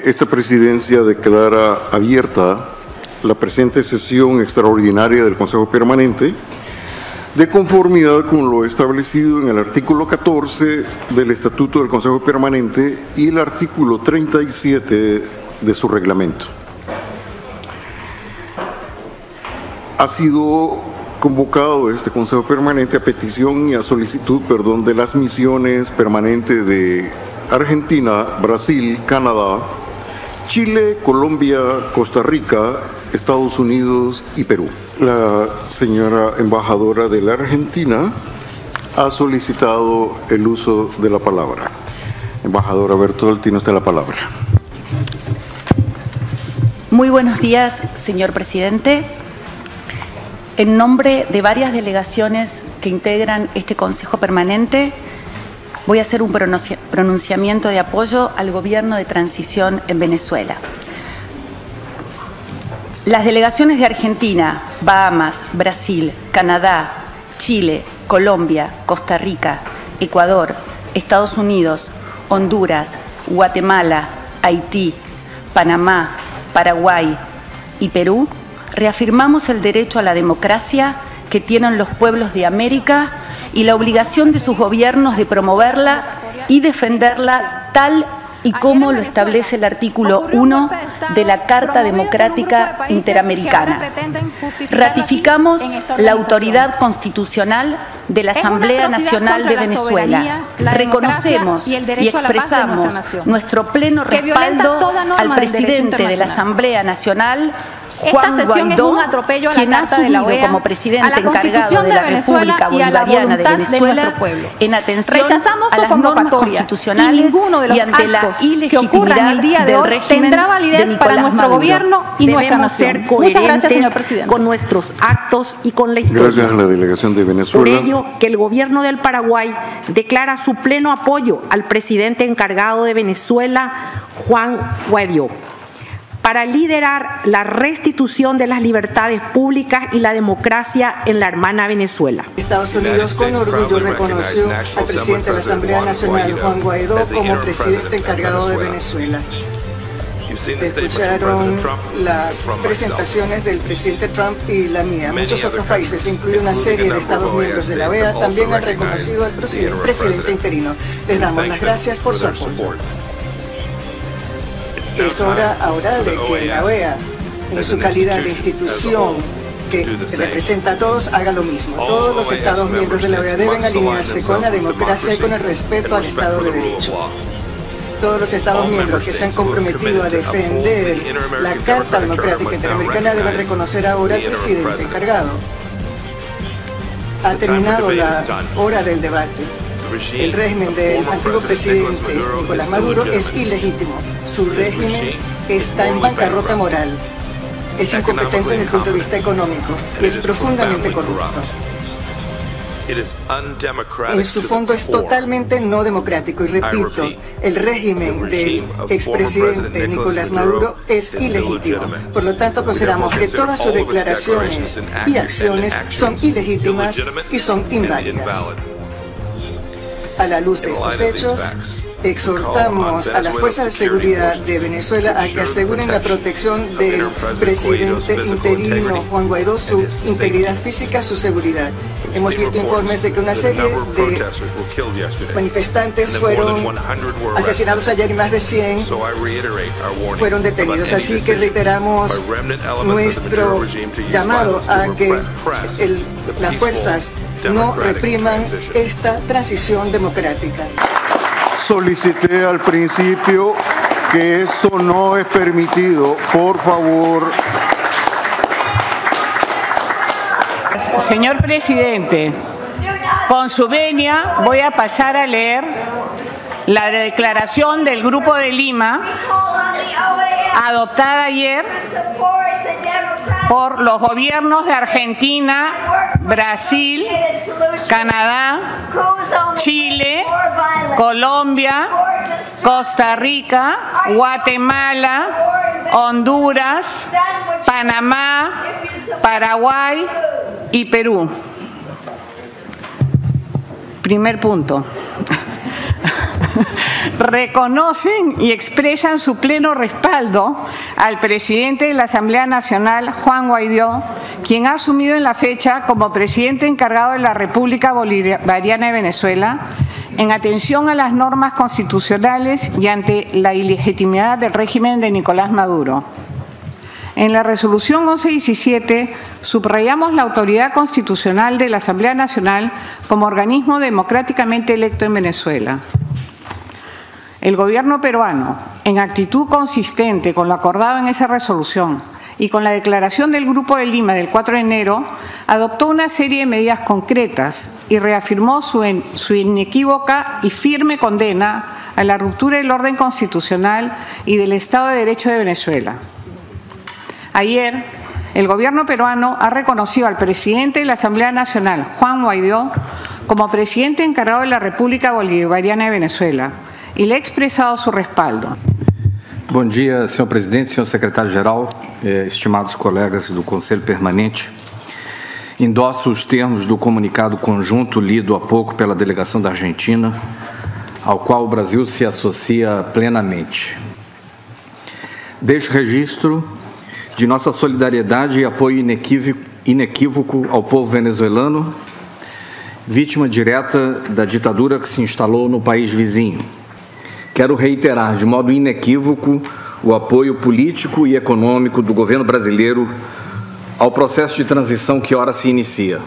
esta presidencia declara abierta la presente sesión extraordinaria del Consejo Permanente de conformidad con lo establecido en el artículo 14 del Estatuto del Consejo Permanente y el artículo 37 de su reglamento. Ha sido convocado este Consejo Permanente a petición y a solicitud, de las misiones permanentes de Argentina, Brasil, Canadá, Chile, Colombia, Costa Rica, Estados Unidos y Perú. La señora embajadora de la Argentina ha solicitado el uso de la palabra. Embajadora Bertol, tiene usted la palabra. Muy buenos días, señor presidente. En nombre de varias delegaciones que integran este Consejo Permanente, voy a hacer un pronunciamiento de apoyo al gobierno de transición en Venezuela. Las delegaciones de Argentina, Bahamas, Brasil, Canadá, Chile, Colombia, Costa Rica, Ecuador, Estados Unidos, Honduras, Guatemala, Haití, Panamá, Paraguay y Perú, reafirmamos el derecho a la democracia que tienen los pueblos de América y la obligación de sus gobiernos de promoverla y defenderla tal y como lo establece el artículo 1 de la Carta Democrática Interamericana. Ratificamos la autoridad constitucional de la Asamblea Nacional de Venezuela. Reconocemos y expresamos nuestro pleno respaldo al presidente de la Asamblea Nacional, Juan Guaidó, quien ha asumido como presidente encargado de la República Bolivariana de Venezuela en atención a las normas constitucionales y ante la ilegitimidad del régimen de Nicolás Maduro. Y debemos ser coherentes con nuestros actos y con la historia. Gracias a la delegación de Venezuela. Por ello, que el gobierno del Paraguay declara su pleno apoyo al presidente encargado de Venezuela, Juan Guaidó, para liderar la restitución de las libertades públicas y la democracia en la hermana Venezuela. Estados Unidos con orgullo reconoció al presidente de la Asamblea Nacional, Juan Guaidó, como presidente encargado de Venezuela. Escucharon las presentaciones del presidente Trump y la mía. Muchos otros países, incluida una serie de Estados miembros de la OEA, también han reconocido al presidente interino. Les damos las gracias por su apoyo. Es hora ahora de que la OEA, en su calidad de institución que representa a todos, haga lo mismo. Todos los Estados miembros de la OEA deben alinearse con la democracia y con el respeto al Estado de Derecho. Todos los Estados miembros que se han comprometido a defender la Carta Democrática Interamericana deben reconocer ahora al presidente encargado. Ha terminado la hora del debate. El régimen del antiguo presidente Nicolás Maduro es ilegítimo. Su régimen está en bancarrota moral. Es incompetente desde el punto de vista económico y es profundamente corrupto. En su fondo es totalmente no democrático y repito, el régimen del expresidente Nicolás Maduro es ilegítimo. Por lo tanto, consideramos que todas sus declaraciones y acciones son ilegítimas y son inválidas. A la luz de estos hechos, exhortamos a las fuerzas de seguridad de Venezuela a que aseguren la protección del presidente interino Juan Guaidó, su integridad física, su seguridad. Hemos visto informes de que una serie de manifestantes fueron asesinados ayer y más de 100 fueron detenidos. Así que reiteramos nuestro llamado a que las fuerzas no repriman esta transición democrática. Solicité al principio que esto no es permitido. Por favor. Señor presidente, con su venia voy a pasar a leer la declaración del Grupo de Lima adoptada ayer por los gobiernos de Argentina, Brasil, Canadá, Chile, Colombia, Costa Rica, Guatemala, Honduras, Panamá, Paraguay y Perú. Primer punto. reconocen y expresan su pleno respaldo al presidente de la Asamblea Nacional, Juan Guaidó, quien ha asumido en la fecha como presidente encargado de la República Bolivariana de Venezuela, en atención a las normas constitucionales y ante la ilegitimidad del régimen de Nicolás Maduro. En la resolución 1117 subrayamos la autoridad constitucional de la Asamblea Nacional como organismo democráticamente electo en Venezuela. El gobierno peruano, en actitud consistente con lo acordado en esa resolución y con la declaración del Grupo de Lima del 4 de enero, adoptó una serie de medidas concretas y reafirmó su inequívoca y firme condena a la ruptura del orden constitucional y del Estado de Derecho de Venezuela. Ayer, el gobierno peruano ha reconocido al presidente de la Asamblea Nacional, Juan Guaidó, como presidente encargado de la República Bolivariana de Venezuela y le ha expresado su respaldo. Bom dia, senhor presidente, senhor secretário-geral, estimados colegas do Conselho Permanente. Endosso os termos do comunicado conjunto lido há pouco pela delegação da Argentina, ao qual o Brasil se associa plenamente. Deixo registro de nossa solidariedade e apoio inequívoco ao povo venezuelano, vítima direta da ditadura que se instalou no país vizinho. Quero reiterar de modo inequívoco o apoio político e econômico do governo brasileiro ao processo de transição que ora se inicia.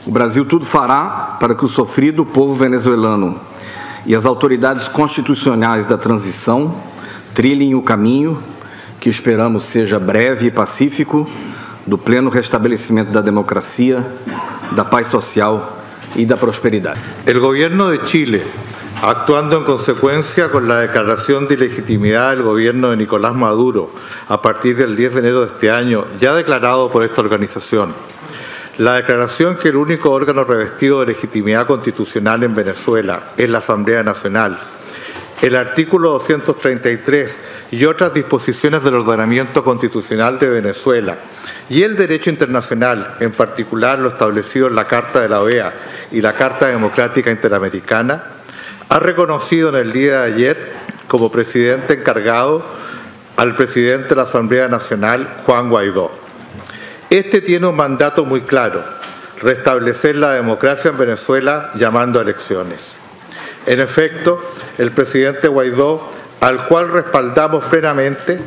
O Brasil tudo fará para que o sofrido povo venezuelano e as autoridades constitucionais da transição trilhem o caminho, que esperamos seja breve e pacífico, do pleno restabelecimento da democracia, da paz social y da prosperidad. El gobierno de Chile, actuando en consecuencia con la declaración de ilegitimidad del gobierno de Nicolás Maduro a partir del 10 de enero de este año, ya declarado por esta organización, la declaración que el único órgano revestido de legitimidad constitucional en Venezuela es la Asamblea Nacional, el artículo 233 y otras disposiciones del ordenamiento constitucional de Venezuela y el derecho internacional, en particular lo establecido en la Carta de la OEA y la Carta Democrática Interamericana, ha reconocido en el día de ayer como presidente encargado al presidente de la Asamblea Nacional, Juan Guaidó. Este tiene un mandato muy claro: restablecer la democracia en Venezuela llamando a elecciones. En efecto, el presidente Guaidó, al cual respaldamos plenamente,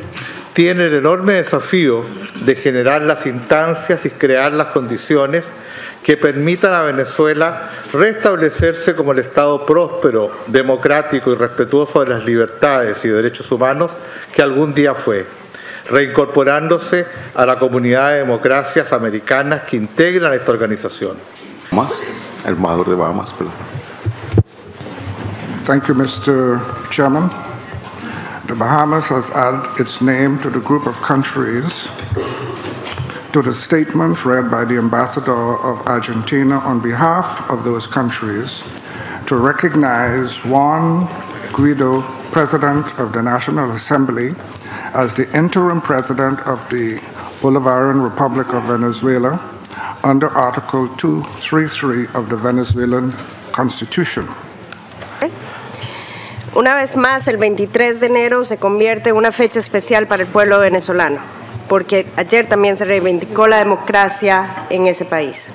tiene el enorme desafío de generar las instancias y crear las condiciones que permitan a Venezuela restablecerse como el Estado próspero, democrático y respetuoso de las libertades y derechos humanos que algún día fue, reincorporándose a la comunidad de democracias americanas que integran esta organización. El embajador de Bahamas, perdón. Thank you, Mr. Chairman. The Bahamas has added its name to the group of countries to the statement read by the Ambassador of Argentina on behalf of those countries to recognize Juan Guaidó, President of the National Assembly, as the interim President of the Bolivarian Republic of Venezuela under Article 233 of the Venezuelan Constitution. Una vez más, el 23 de enero se convierte en una fecha especial para el pueblo venezolano, porque ayer también se reivindicó la democracia en ese país.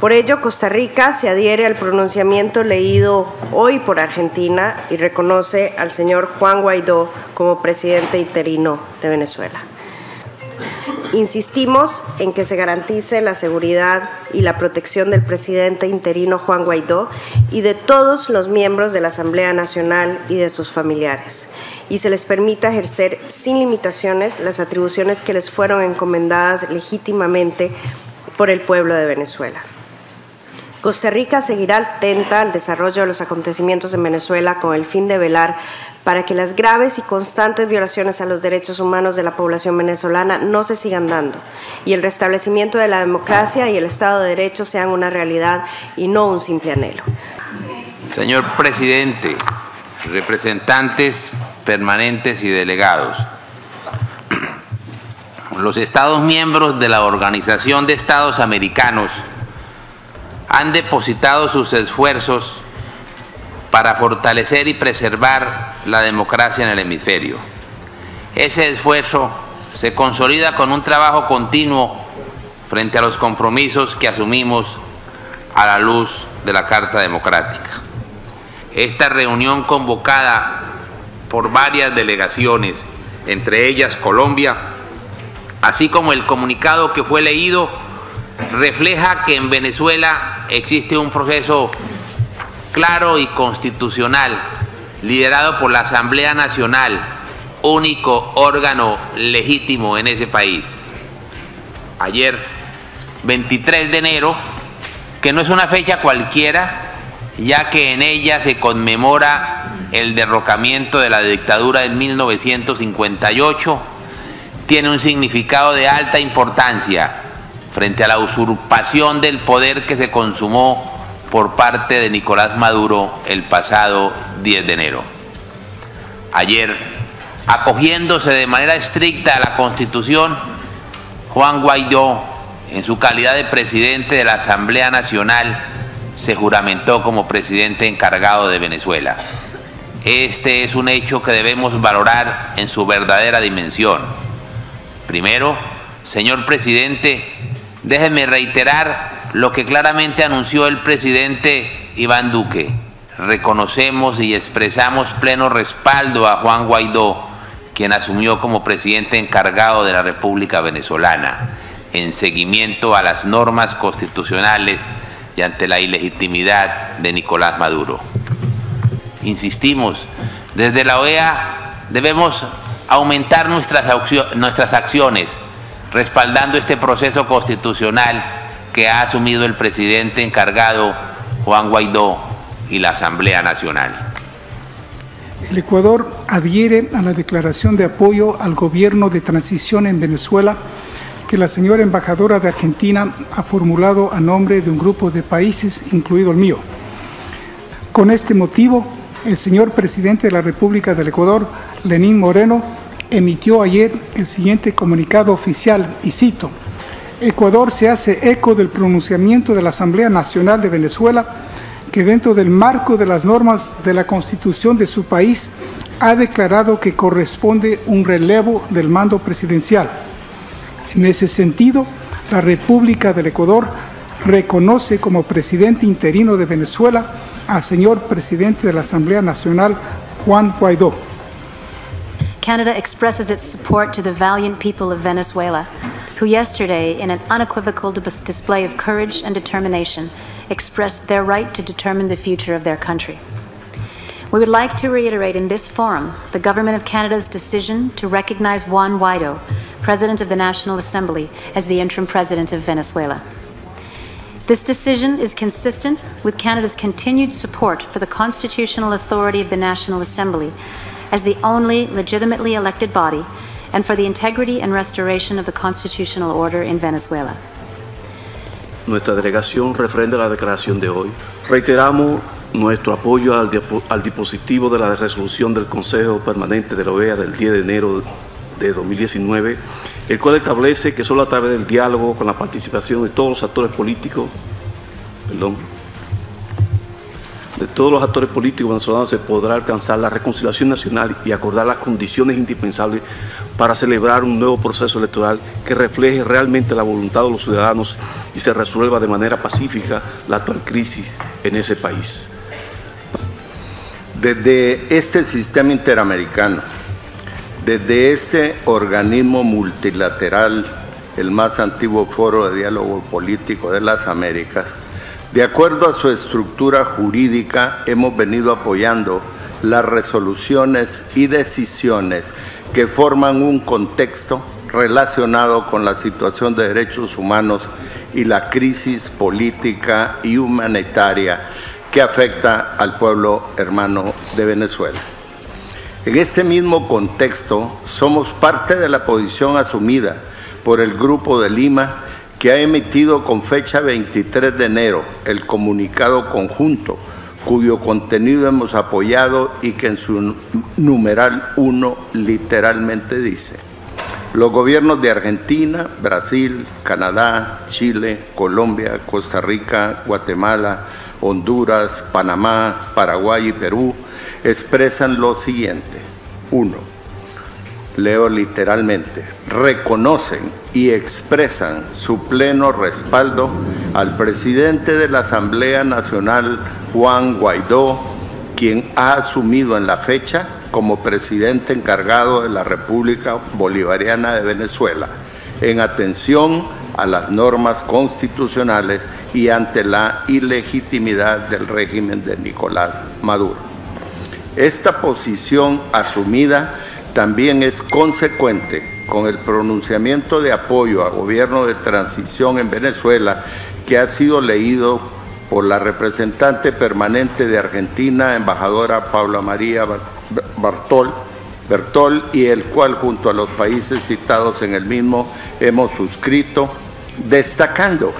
Por ello, Costa Rica se adhiere al pronunciamiento leído hoy por Argentina y reconoce al señor Juan Guaidó como presidente interino de Venezuela. Insistimos en que se garantice la seguridad y la protección del presidente interino Juan Guaidó y de todos los miembros de la Asamblea Nacional y de sus familiares, y se les permita ejercer sin limitaciones las atribuciones que les fueron encomendadas legítimamente por el pueblo de Venezuela. Costa Rica seguirá atenta al desarrollo de los acontecimientos en Venezuela con el fin de velar para que las graves y constantes violaciones a los derechos humanos de la población venezolana no se sigan dando y el restablecimiento de la democracia y el Estado de Derecho sean una realidad y no un simple anhelo. Señor presidente, representantes permanentes y delegados, los Estados miembros de la Organización de Estados Americanos han depositado sus esfuerzos para fortalecer y preservar la democracia en el hemisferio. Ese esfuerzo se consolida con un trabajo continuo frente a los compromisos que asumimos a la luz de la Carta Democrática. Esta reunión convocada por varias delegaciones, entre ellas Colombia, así como el comunicado que fue leído, refleja que en Venezuela existe un proceso claro y constitucional liderado por la Asamblea Nacional, único órgano legítimo en ese país. Ayer, 23 de enero, que no es una fecha cualquiera, ya que en ella se conmemora el derrocamiento de la dictadura en 1958, tiene un significado de alta importancia frente a la usurpación del poder que se consumó por parte de Nicolás Maduro el pasado 10 de enero. Ayer, acogiéndose de manera estricta a la Constitución, Juan Guaidó, en su calidad de presidente de la Asamblea Nacional, se juramentó como presidente encargado de Venezuela. Este es un hecho que debemos valorar en su verdadera dimensión. Primero, señor presidente, déjeme reiterar lo que claramente anunció el presidente Iván Duque. Reconocemos y expresamos pleno respaldo a Juan Guaidó, quien asumió como presidente encargado de la República Venezolana, en seguimiento a las normas constitucionales y ante la ilegitimidad de Nicolás Maduro. Insistimos, desde la OEA debemos aumentar nuestras acciones, respaldando este proceso constitucional que ha asumido el presidente encargado Juan Guaidó y la Asamblea Nacional. El Ecuador adhiere a la declaración de apoyo al gobierno de transición en Venezuela que la señora embajadora de Argentina ha formulado a nombre de un grupo de países, incluido el mío. Con este motivo, el señor presidente de la República del Ecuador, Lenín Moreno, emitió ayer el siguiente comunicado oficial, y cito: Ecuador se hace eco del pronunciamiento de la Asamblea Nacional de Venezuela, que dentro del marco de las normas de la Constitución de su país ha declarado que corresponde un relevo del mando presidencial. En ese sentido, la República del Ecuador reconoce como presidente interino de Venezuela al señor presidente de la Asamblea Nacional, Juan Guaidó. Canada expresses its support to the valiant people of Venezuela, who yesterday, in an unequivocal display of courage and determination, expressed their right to determine the future of their country. We would like to reiterate in this forum the Government of Canada's decision to recognize Juan Guaidó, President of the National Assembly, as the interim President of Venezuela. This decision is consistent with Canada's continued support for the constitutional authority of the National Assembly as the only legitimately elected body and for the integrity and restoration of the constitutional order in Venezuela. Nuestra delegación refrenda la declaración de hoy. Reiteramos nuestro apoyo al dispositivo de la resolución del Consejo Permanente de la OEA del 10 de enero de 2019, el cual establece que solo a través del diálogo con la participación de todos los actores políticos, venezolanos se podrá alcanzar la reconciliación nacional y acordar las condiciones indispensables para celebrar un nuevo proceso electoral que refleje realmente la voluntad de los ciudadanos y se resuelva de manera pacífica la actual crisis en ese país. Desde este sistema interamericano, desde este organismo multilateral, el más antiguo foro de diálogo político de las Américas, de acuerdo a su estructura jurídica, hemos venido apoyando las resoluciones y decisiones que forman un contexto relacionado con la situación de derechos humanos y la crisis política y humanitaria que afecta al pueblo hermano de Venezuela. En este mismo contexto, somos parte de la posición asumida por el Grupo de Lima, que ha emitido con fecha 23 de enero el comunicado conjunto, cuyo contenido hemos apoyado y que en su numeral 1 literalmente dice: Los gobiernos de Argentina, Brasil, Canadá, Chile, Colombia, Costa Rica, Guatemala, Honduras, Panamá, Paraguay y Perú expresan lo siguiente. 1. Leo literalmente, reconocen y expresan su pleno respaldo al presidente de la Asamblea Nacional, Juan Guaidó, quien ha asumido en la fecha como presidente encargado de la República Bolivariana de Venezuela, en atención a las normas constitucionales y ante la ilegitimidad del régimen de Nicolás Maduro. Esta posición asumida también es consecuente con el pronunciamiento de apoyo al gobierno de transición en Venezuela que ha sido leído por la representante permanente de Argentina, embajadora Paula María Bertol, y el cual junto a los países citados en el mismo hemos suscrito, destacando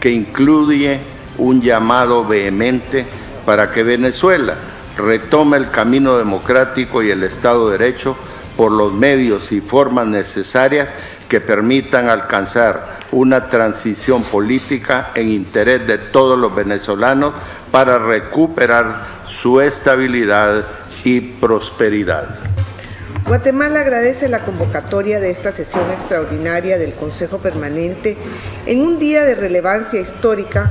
que incluye un llamado vehemente para que Venezuela retome el camino democrático y el Estado de Derecho por los medios y formas necesarias que permitan alcanzar una transición política en interés de todos los venezolanos para recuperar su estabilidad y prosperidad. Guatemala agradece la convocatoria de esta sesión extraordinaria del Consejo Permanente en un día de relevancia histórica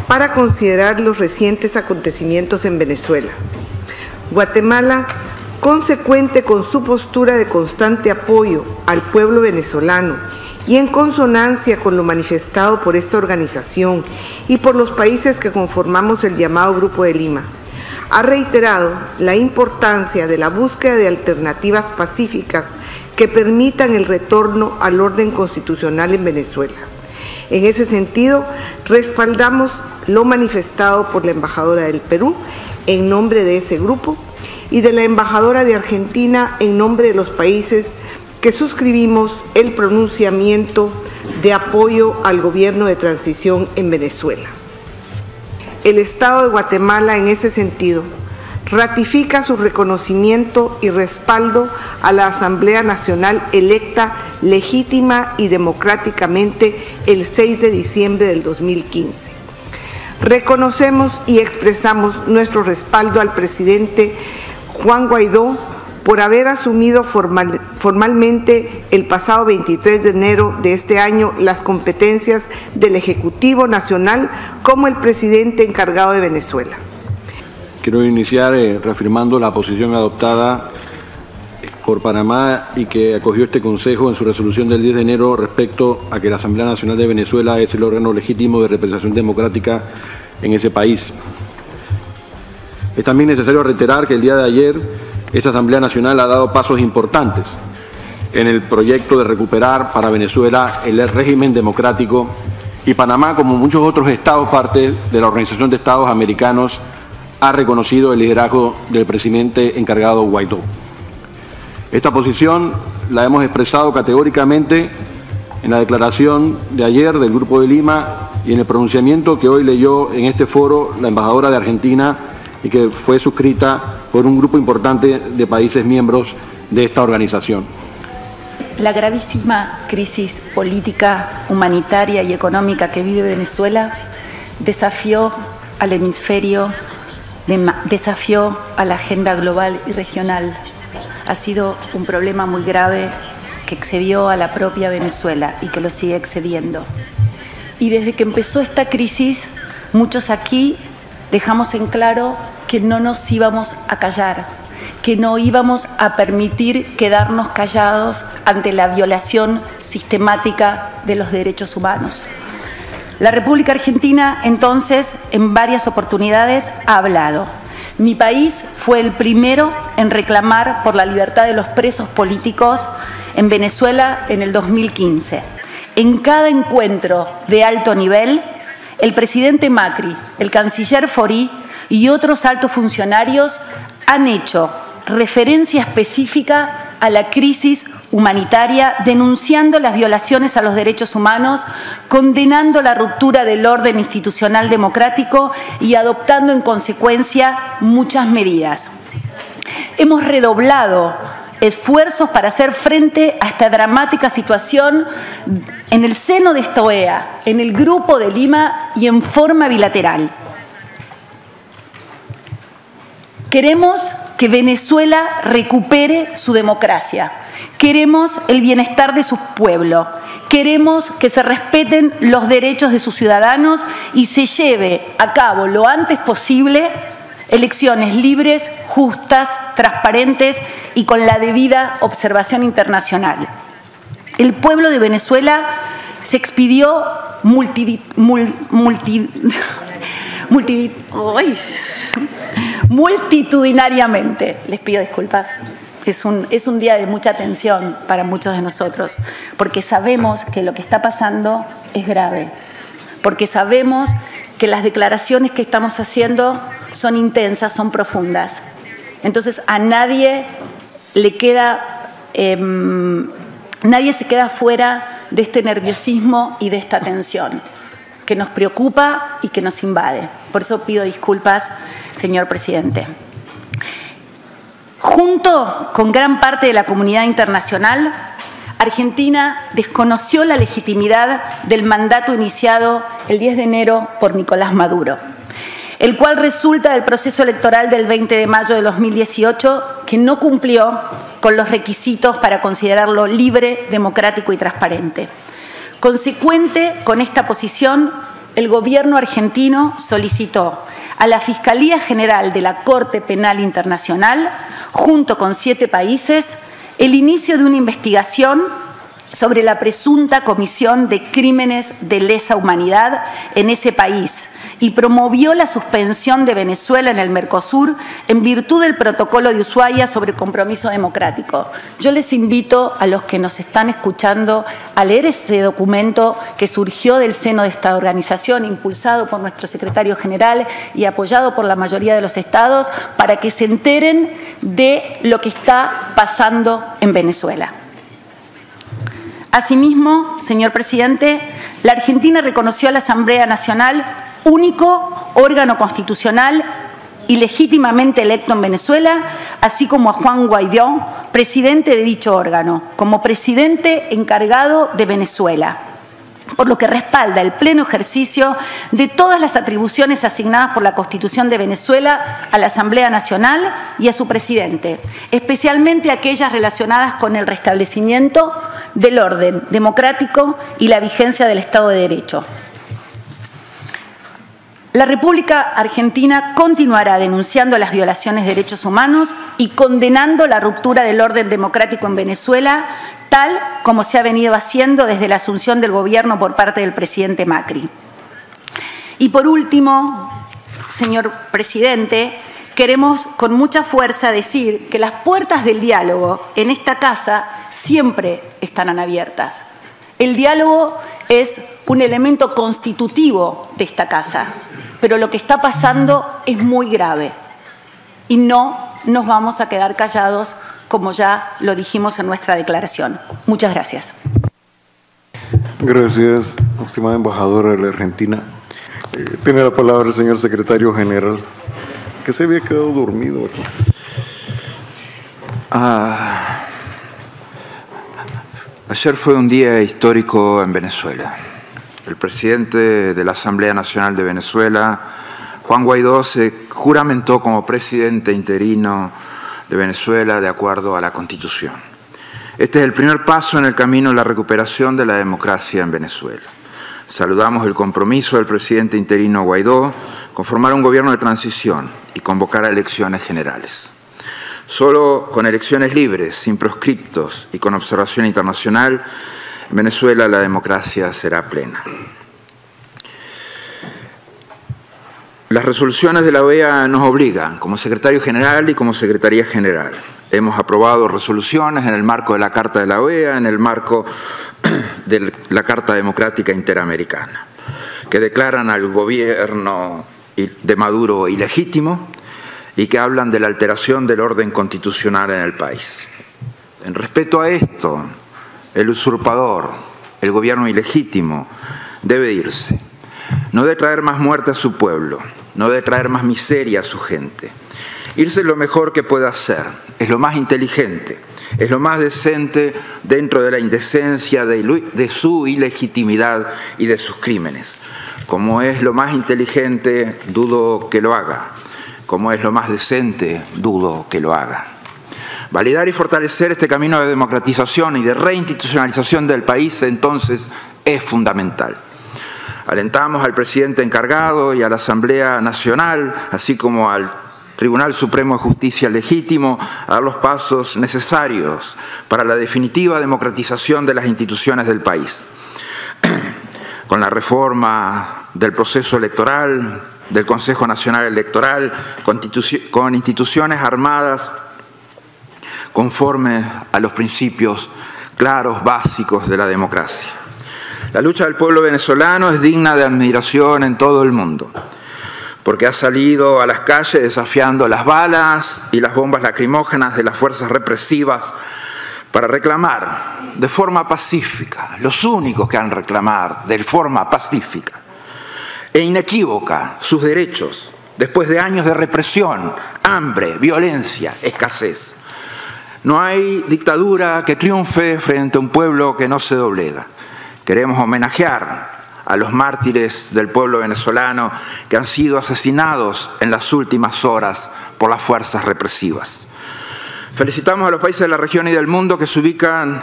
para considerar los recientes acontecimientos en Venezuela. Guatemala, consecuente con su postura de constante apoyo al pueblo venezolano y en consonancia con lo manifestado por esta organización y por los países que conformamos el llamado Grupo de Lima, ha reiterado la importancia de la búsqueda de alternativas pacíficas que permitan el retorno al orden constitucional en Venezuela. En ese sentido, respaldamos lo manifestado por la embajadora del Perú en nombre de ese grupo y de la embajadora de Argentina en nombre de los países que suscribimos el pronunciamiento de apoyo al gobierno de transición en Venezuela. El Estado de Guatemala, en ese sentido, ratifica su reconocimiento y respaldo a la Asamblea Nacional electa legítima y democráticamente el 6 de diciembre del 2015. Reconocemos y expresamos nuestro respaldo al presidente Juan Guaidó por haber asumido formalmente el pasado 23 de enero de este año las competencias del Ejecutivo Nacional como el presidente encargado de Venezuela. Quiero iniciar reafirmando la posición adoptada por Panamá y que acogió este Consejo en su resolución del 10 de enero respecto a que la Asamblea Nacional de Venezuela es el órgano legítimo de representación democrática en ese país. Es también necesario reiterar que el día de ayer esta Asamblea Nacional ha dado pasos importantes en el proyecto de recuperar para Venezuela el régimen democrático y Panamá, como muchos otros estados parte de la Organización de Estados Americanos, ha reconocido el liderazgo del presidente encargado Guaidó. Esta posición la hemos expresado categóricamente en la declaración de ayer del Grupo de Lima y en el pronunciamiento que hoy leyó en este foro la embajadora de Argentina y que fue suscrita por un grupo importante de países miembros de esta organización. La gravísima crisis política, humanitaria y económica que vive Venezuela desafió al hemisferio, desafió a la agenda global y regional. Ha sido un problema muy grave que excedió a la propia Venezuela y que lo sigue excediendo. Y desde que empezó esta crisis, muchos aquí dejamos en claro que no nos íbamos a callar, que no íbamos a permitir quedarnos callados ante la violación sistemática de los derechos humanos. La República Argentina, entonces, en varias oportunidades ha hablado. Mi país fue el primero en reclamar por la libertad de los presos políticos en Venezuela en el 2015. En cada encuentro de alto nivel, el presidente Macri, el canciller Forí y otros altos funcionarios han hecho referencia específica a la crisis humanitaria, denunciando las violaciones a los derechos humanos, condenando la ruptura del orden institucional democrático y adoptando en consecuencia muchas medidas. Hemos redoblado esfuerzos para hacer frente a esta dramática situación en el seno de esta OEA, en el Grupo de Lima y en forma bilateral. Queremos que Venezuela recupere su democracia. Queremos el bienestar de su pueblo. Queremos que se respeten los derechos de sus ciudadanos y se lleve a cabo lo antes posible elecciones libres, justas, transparentes y con la debida observación internacional. El pueblo de Venezuela se expidió multitudinariamente. Les pido disculpas. Es un día de mucha tensión para muchos de nosotros, porque sabemos que lo que está pasando es grave, porque sabemos que las declaraciones que estamos haciendo son intensas, son profundas. Entonces a nadie le queda, nadie se queda fuera de este nerviosismo y de esta tensión que nos preocupa y que nos invade. Por eso pido disculpas, señor presidente. Junto con gran parte de la comunidad internacional, Argentina desconoció la legitimidad del mandato iniciado el 10 de enero por Nicolás Maduro, el cual resulta del proceso electoral del 20 de mayo de 2018, que no cumplió con los requisitos para considerarlo libre, democrático y transparente. Consecuente con esta posición, el gobierno argentino solicitó a la Fiscalía General de la Corte Penal Internacional, junto con 7 países, el inicio de una investigación sobre la presunta comisión de crímenes de lesa humanidad en ese país y promovió la suspensión de Venezuela en el Mercosur en virtud del protocolo de Ushuaia sobre compromiso democrático. Yo les invito a los que nos están escuchando a leer este documento que surgió del seno de esta organización, impulsado por nuestro secretario general y apoyado por la mayoría de los estados, para que se enteren de lo que está pasando en Venezuela. Asimismo, señor presidente, la Argentina reconoció a la Asamblea Nacional, único órgano constitucional y legítimamente electo en Venezuela, así como a Juan Guaidó, presidente de dicho órgano, como presidente encargado de Venezuela, por lo que respalda el pleno ejercicio de todas las atribuciones asignadas por la Constitución de Venezuela a la Asamblea Nacional y a su presidente, especialmente aquellas relacionadas con el restablecimiento del orden democrático y la vigencia del Estado de Derecho. La República Argentina continuará denunciando las violaciones de derechos humanos y condenando la ruptura del orden democrático en Venezuela, tal como se ha venido haciendo desde la asunción del gobierno por parte del presidente Macri. Y por último, señor presidente, queremos con mucha fuerza decir que las puertas del diálogo en esta casa siempre estarán abiertas. El diálogo es un elemento constitutivo de esta casa, pero lo que está pasando es muy grave y no nos vamos a quedar callados, como ya lo dijimos en nuestra declaración. Muchas gracias. Gracias, estimada embajadora de la Argentina. Tiene la palabra el señor secretario general, que se había quedado dormido aquí. Ayer fue un día histórico en Venezuela. El presidente de la Asamblea Nacional de Venezuela, Juan Guaidó, se juramentó como presidente interino de Venezuela de acuerdo a la Constitución. Este es el primer paso en el camino de la recuperación de la democracia en Venezuela. Saludamos el compromiso del presidente interino Guaidó con formar un gobierno de transición y convocar a elecciones generales. Solo con elecciones libres, sin proscriptos y con observación internacional, en Venezuela la democracia será plena. Las resoluciones de la OEA nos obligan, como secretario general y como secretaría general. Hemos aprobado resoluciones en el marco de la Carta de la OEA, en el marco de la Carta Democrática Interamericana, que declaran al gobierno de Maduro ilegítimo y que hablan de la alteración del orden constitucional en el país. En respeto a esto, el usurpador, el gobierno ilegítimo, debe irse. No debe traer más muerte a su pueblo, no debe traer más miseria a su gente. Irse es lo mejor que puede hacer, es lo más inteligente, es lo más decente dentro de la indecencia de su ilegitimidad y de sus crímenes. Como es lo más inteligente, dudo que lo haga. Como es lo más decente, dudo que lo haga. Validar y fortalecer este camino de democratización y de reinstitucionalización del país, entonces, es fundamental. Alentamos al presidente encargado y a la Asamblea Nacional, así como al Tribunal Supremo de Justicia Legítimo, a dar los pasos necesarios para la definitiva democratización de las instituciones del país. Con la reforma del proceso electoral, del Consejo Nacional Electoral, con instituciones armadas conforme a los principios claros, básicos de la democracia. La lucha del pueblo venezolano es digna de admiración en todo el mundo, porque ha salido a las calles desafiando las balas y las bombas lacrimógenas de las fuerzas represivas para reclamar de forma pacífica, los únicos que han reclamar de forma pacífica e inequívoca sus derechos, después de años de represión, hambre, violencia, escasez. No hay dictadura que triunfe frente a un pueblo que no se doblega. Queremos homenajear a los mártires del pueblo venezolano que han sido asesinados en las últimas horas por las fuerzas represivas. Felicitamos a los países de la región y del mundo que se ubican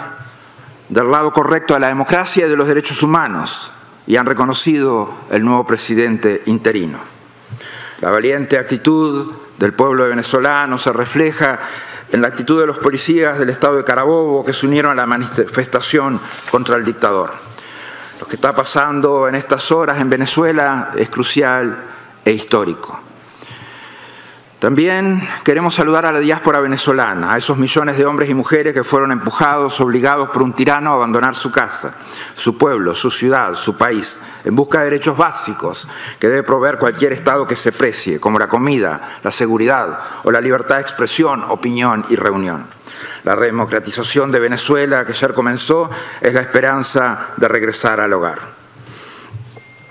del lado correcto de la democracia y de los derechos humanos y han reconocido el nuevo presidente interino. La valiente actitud del pueblo venezolano se refleja en la actitud de los policías del estado de Carabobo que se unieron a la manifestación contra el dictador. Lo que está pasando en estas horas en Venezuela es crucial e histórico. También queremos saludar a la diáspora venezolana, a esos millones de hombres y mujeres que fueron empujados, obligados por un tirano a abandonar su casa, su pueblo, su ciudad, su país, en busca de derechos básicos que debe proveer cualquier Estado que se precie, como la comida, la seguridad o la libertad de expresión, opinión y reunión. La redemocratización de Venezuela, que ayer comenzó, es la esperanza de regresar al hogar.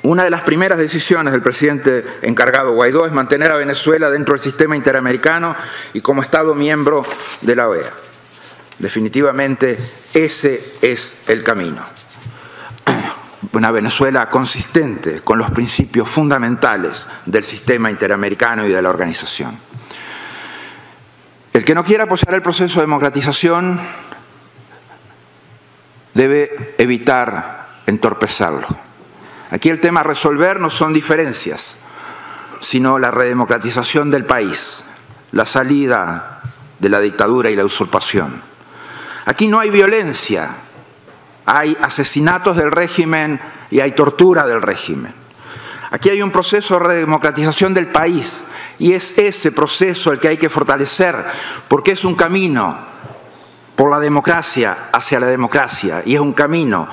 Una de las primeras decisiones del presidente encargado Guaidó es mantener a Venezuela dentro del sistema interamericano y como Estado miembro de la OEA. Definitivamente ese es el camino. Una Venezuela consistente con los principios fundamentales del sistema interamericano y de la organización. El que no quiera apoyar el proceso de democratización debe evitar entorpecerlo. Aquí el tema a resolver no son diferencias, sino la redemocratización del país, la salida de la dictadura y la usurpación. Aquí no hay violencia, hay asesinatos del régimen y hay tortura del régimen. Aquí hay un proceso de redemocratización del país y es ese proceso el que hay que fortalecer porque es un camino por la democracia hacia la democracia y es un camino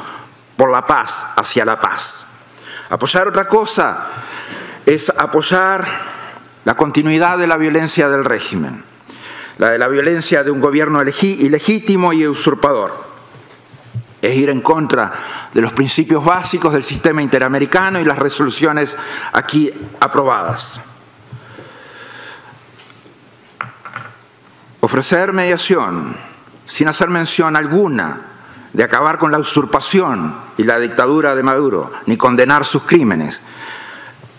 por la paz hacia la paz. Apoyar otra cosa es apoyar la continuidad de la violencia del régimen, la de la violencia de un gobierno ilegítimo y usurpador. Es ir en contra de los principios básicos del sistema interamericano y las resoluciones aquí aprobadas. Ofrecer mediación sin hacer mención alguna de acabar con la usurpación y la dictadura de Maduro, ni condenar sus crímenes,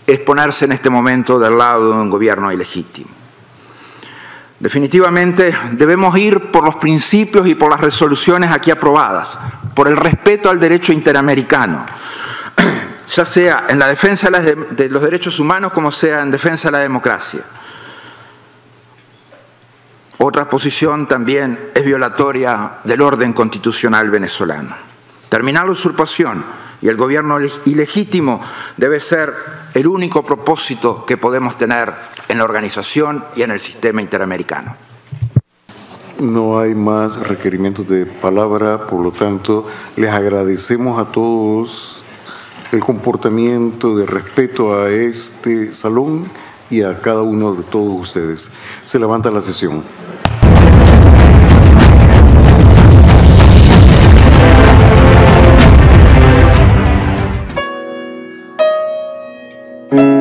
es ponerse en este momento del lado de un gobierno ilegítimo. Definitivamente debemos ir por los principios y por las resoluciones aquí aprobadas, por el respeto al derecho interamericano, ya sea en la defensa de los derechos humanos como sea en defensa de la democracia. Otra posición también es violatoria del orden constitucional venezolano. Terminar la usurpación y el gobierno ilegítimo debe ser el único propósito que podemos tener en la organización y en el sistema interamericano. No hay más requerimientos de palabra, por lo tanto, les agradecemos a todos el comportamiento de respeto a este salón y a cada uno de todos ustedes. Se levanta la sesión. Mm-hmm.